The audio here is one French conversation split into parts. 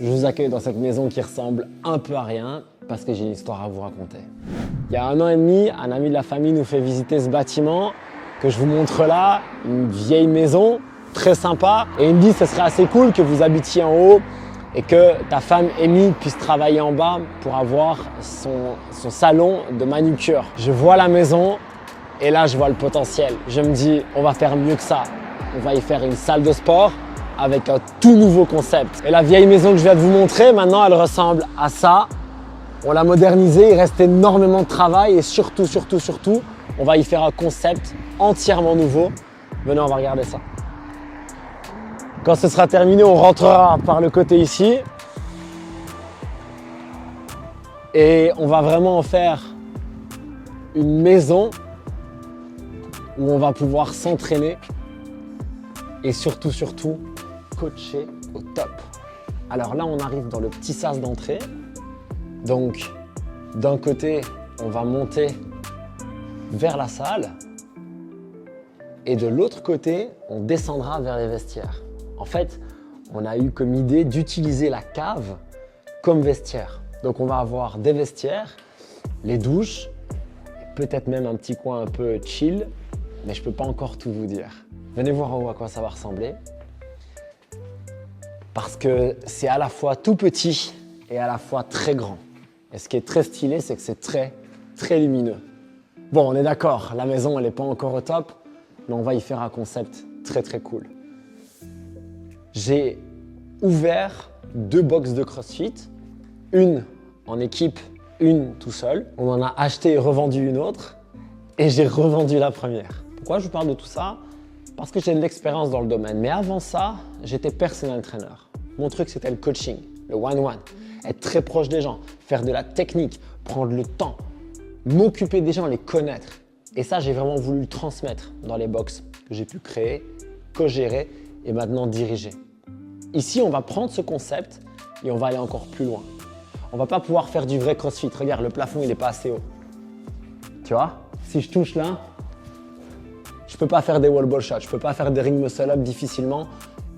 Je vous accueille dans cette maison qui ressemble un peu à rien parce que j'ai une histoire à vous raconter. Il y a 1 an et demi, un ami de la famille nous fait visiter ce bâtiment que je vous montre là, une vieille maison très sympa. Et il me dit que ce serait assez cool que vous habitiez en haut et que ta femme Amy puisse travailler en bas pour avoir son salon de manucure. Je vois la maison et là je vois le potentiel. Je me dis on va faire mieux que ça. On va y faire une salle de sport avec un tout nouveau concept. Et la vieille maison que je viens de vous montrer, maintenant, elle ressemble à ça. On l'a modernisée, il reste énormément de travail et surtout, on va y faire un concept entièrement nouveau. Venez, on va regarder ça. Quand ce sera terminé, on rentrera par le côté ici. Et on va vraiment en faire une maison où on va pouvoir s'entraîner et surtout, coacher au top. Alors là, on arrive dans le petit sas d'entrée. Donc, d'un côté, on va monter vers la salle et de l'autre côté, on descendra vers les vestiaires. En fait, on a eu comme idée d'utiliser la cave comme vestiaire. Donc, on va avoir des vestiaires, les douches, peut-être même un petit coin un peu chill, mais je ne peux pas encore tout vous dire. Venez voir en haut à quoi ça va ressembler. Parce que c'est à la fois tout petit et à la fois très grand. Et ce qui est très stylé, c'est que c'est très lumineux. Bon, on est d'accord, la maison, elle n'est pas encore au top, mais on va y faire un concept très cool. J'ai ouvert 2 box de CrossFit, une en équipe, une tout seul. On en a acheté et revendu une autre et j'ai revendu la première. Pourquoi je vous parle de tout ça? Parce que j'ai de l'expérience dans le domaine. Mais avant ça, j'étais personal trainer. Mon truc, c'était le coaching, le one-one. Être très proche des gens, faire de la technique, prendre le temps, m'occuper des gens, les connaître. Et ça, j'ai vraiment voulu le transmettre dans les box que j'ai pu créer, co-gérer et maintenant diriger. Ici, on va prendre ce concept et on va aller encore plus loin. On ne va pas pouvoir faire du vrai CrossFit. Regarde, le plafond, il n'est pas assez haut. Tu vois, si je touche là, je ne peux pas faire des wall ball shots, je ne peux pas faire des ring muscle up difficilement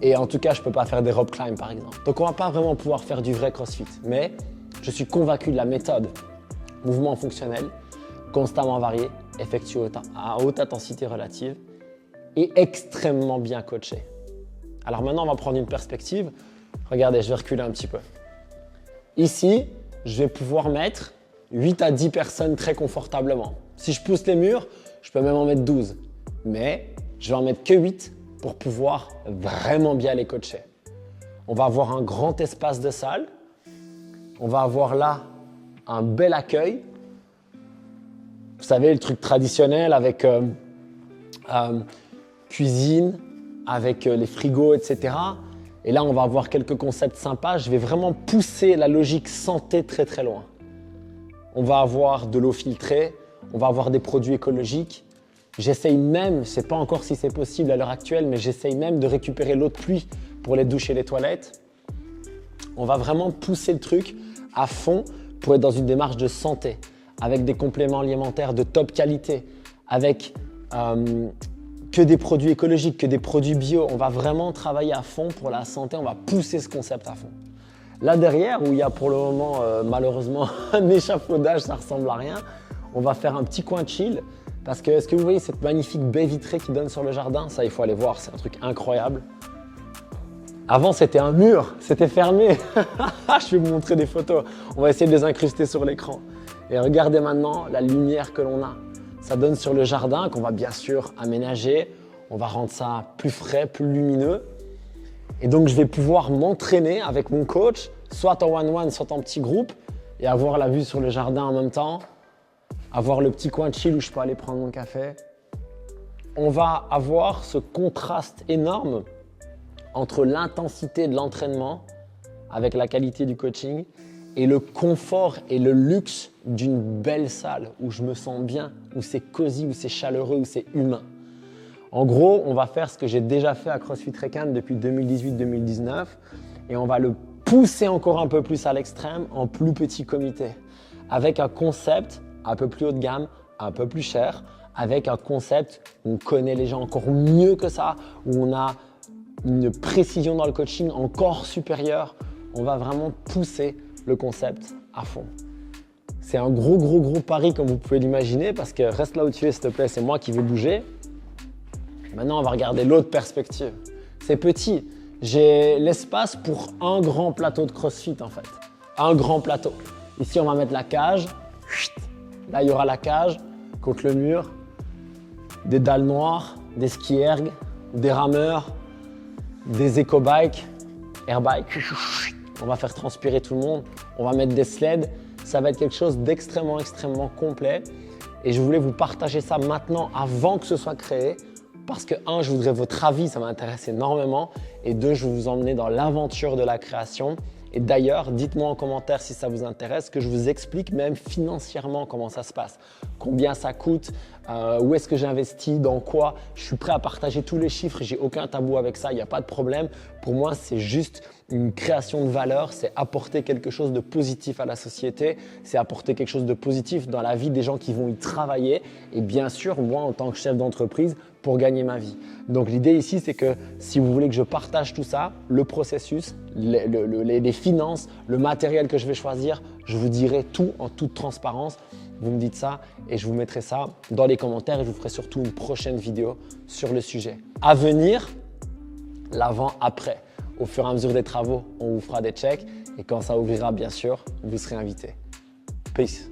et en tout cas, je ne peux pas faire des rope climb par exemple. Donc, on ne va pas vraiment pouvoir faire du vrai CrossFit. Mais je suis convaincu de la méthode mouvement fonctionnel, constamment varié, effectué à haute intensité relative et extrêmement bien coaché. Alors maintenant, on va prendre une perspective. Regardez, je vais reculer un petit peu. Ici, je vais pouvoir mettre 8 à 10 personnes très confortablement. Si je pousse les murs, je peux même en mettre 12. Mais je vais en mettre que 8 pour pouvoir vraiment bien les coacher. On va avoir un grand espace de salle. On va avoir là un bel accueil. Vous savez, le truc traditionnel avec cuisine, avec les frigos, etc. Et là, on va avoir quelques concepts sympas. Je vais vraiment pousser la logique santé très loin. On va avoir de l'eau filtrée, on va avoir des produits écologiques. J'essaye même, je ne sais pas encore si c'est possible à l'heure actuelle, mais j'essaye même de récupérer l'eau de pluie pour les douches et les toilettes. On va vraiment pousser le truc à fond pour être dans une démarche de santé, avec des compléments alimentaires de top qualité, avec que des produits écologiques, que des produits bio. On va vraiment travailler à fond pour la santé, on va pousser ce concept à fond. Là derrière, où il y a pour le moment malheureusement un échafaudage, ça ressemble à rien, on va faire un petit coin chill. Parce que, est-ce que vous voyez cette magnifique baie vitrée qui donne sur le jardin? Ça, il faut aller voir, c'est un truc incroyable. Avant, c'était un mur, c'était fermé. Je vais vous montrer des photos. On va essayer de les incruster sur l'écran. Et regardez maintenant la lumière que l'on a. Ça donne sur le jardin qu'on va bien sûr aménager. On va rendre ça plus frais, plus lumineux. Et donc, je vais pouvoir m'entraîner avec mon coach, soit en one-one, soit en petit groupe, et avoir la vue sur le jardin en même temps. Avoir le petit coin chill où je peux aller prendre mon café. On va avoir ce contraste énorme entre l'intensité de l'entraînement avec la qualité du coaching et le confort et le luxe d'une belle salle où je me sens bien, où c'est cosy, où c'est chaleureux, où c'est humain. En gros, on va faire ce que j'ai déjà fait à CrossFit Recan depuis 2018-2019 et on va le pousser encore un peu plus à l'extrême en plus petit comité avec un concept un peu plus haut de gamme, un peu plus cher, avec un concept où on connaît les gens encore mieux que ça, où on a une précision dans le coaching encore supérieure, On va vraiment pousser le concept à fond. C'est un gros pari comme vous pouvez l'imaginer parce que reste là où tu es s'il te plaît, c'est moi qui vais bouger. Maintenant, on va regarder l'autre perspective. C'est petit. J'ai l'espace pour un grand plateau de CrossFit en fait. Un grand plateau. Ici, on va mettre la cage. Là, il y aura la cage contre le mur. Des dalles noires, des ski erg, des rameurs, des éco-bikes, airbikes. On va faire transpirer tout le monde. On va mettre des sleds. Ça va être quelque chose d'extrêmement complet. Et je voulais vous partager ça maintenant avant que ce soit créé. Parce que, un, je voudrais votre avis, ça m'intéresse énormément. Et deux, je vais vous emmener dans l'aventure de la création. Et d'ailleurs, dites-moi en commentaire si ça vous intéresse, que je vous explique même financièrement comment ça se passe. Combien ça coûte, où est-ce que j'investis, dans quoi. Je suis prêt à partager tous les chiffres, j'ai aucun tabou avec ça, il n'y a pas de problème. Pour moi, c'est juste une création de valeur, c'est apporter quelque chose de positif à la société, c'est apporter quelque chose de positif dans la vie des gens qui vont y travailler et bien sûr, moi en tant que chef d'entreprise, pour gagner ma vie. Donc l'idée ici, c'est que si vous voulez que je partage tout ça, le processus, les finances, le matériel que je vais choisir, je vous dirai tout en toute transparence. Vous me dites ça et je vous mettrai ça dans les commentaires et je vous ferai surtout une prochaine vidéo sur le sujet. À venir, l'avant-après. Au fur et à mesure des travaux, on vous fera des checks et quand ça ouvrira, bien sûr, vous serez invité. Peace.